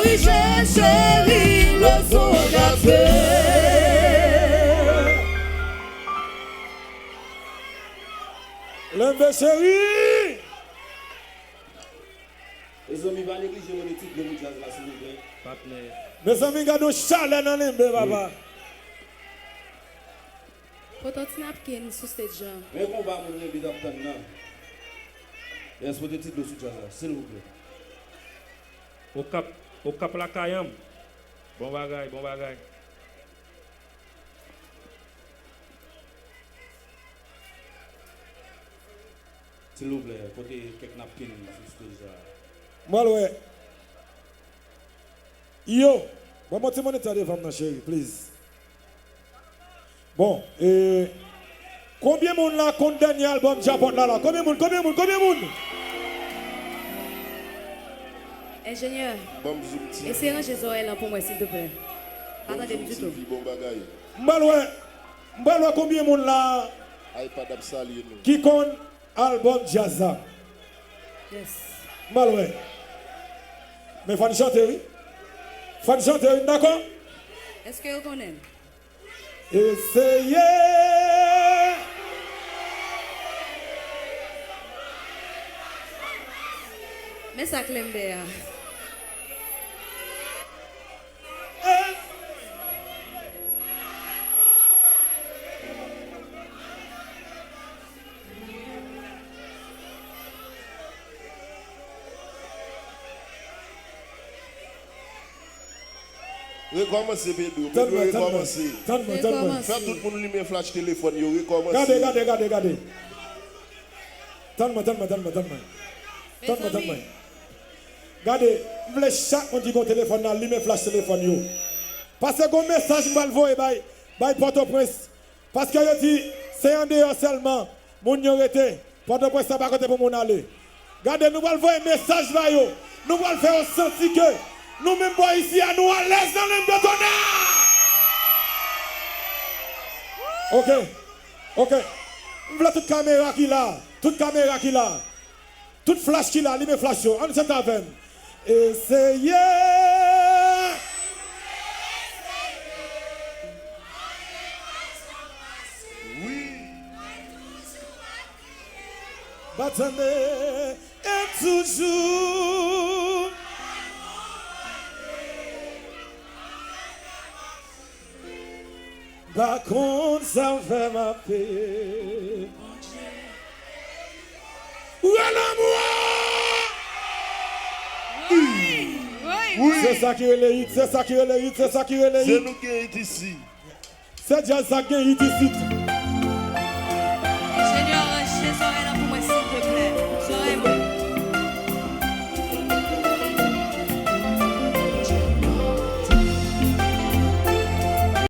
négligé, chérie, le son gâté. Lembe chérie. Les amis, va négliger mon éthique de jazz là, s'il vous plaît. Partenaire. Mes amis, gardons chalet dans Lembe, papa. Poto ti napkin sou stage jan. Mais on va mon Lembe d'Aptan là. Est-ce que vous étiez de sous jazz là, s'il vous plaît. Au cap la Kayam. Bon bagay, bon bagay. S'il vous plaît, côté quelques napkins sous stage là. Moi, ouais. Yo, bon, moi, tu m'en es allé, femme, chérie, please. Bon, combien de monde là compte dernier album Japon là? Combien de monde? Ingénieur, Bon, bisous, petit. essayez de ranger les oreilles pour moi, s'il te plaît. Bon, Attendez bisous, du tout. petit, bon bagaille. M'balwa combien de monde là iPad Absali, nous. qui compte album Jazza? Yes. M'balwa. Mais faut chanter, oui? Faut chanter, oui, d'accord? Est-ce que vous connaissez? Essayez. Mais ça clembe. Recommencez, Bédou. Donne-moi. Recommencez. Faites tout le monde lui flash téléphone. Recommencez. Regardez. Donne-moi. Regardez, vous voulez chaque monde qui a un téléphone là, lui flash téléphone yo. Parce que un message mal voyé by Port-au-Prince. Parce que yo dit c'est en dehors seulement. Moun yo rete. Port-au-Prince ça pas côté pour moun aller. Regardez, nous allons voir un message là yo. Nous allons faire sentir que nous même pas ici à nous à l'aise dans le bétonnat. OK. Voilà toute caméra qui là, toute flash qui là, lui me flash yo. On s'entend avec. Essayez. Oui. Battez et toujours. Par contre, ça me fait ma paix. Où est l'amour? Oui. C'est ça qui est le hit, C'est nous qui est ici. C'est déjà ça qui est hit ici. Ingénieur, ranger les oreilles pour moi, s'il te plaît.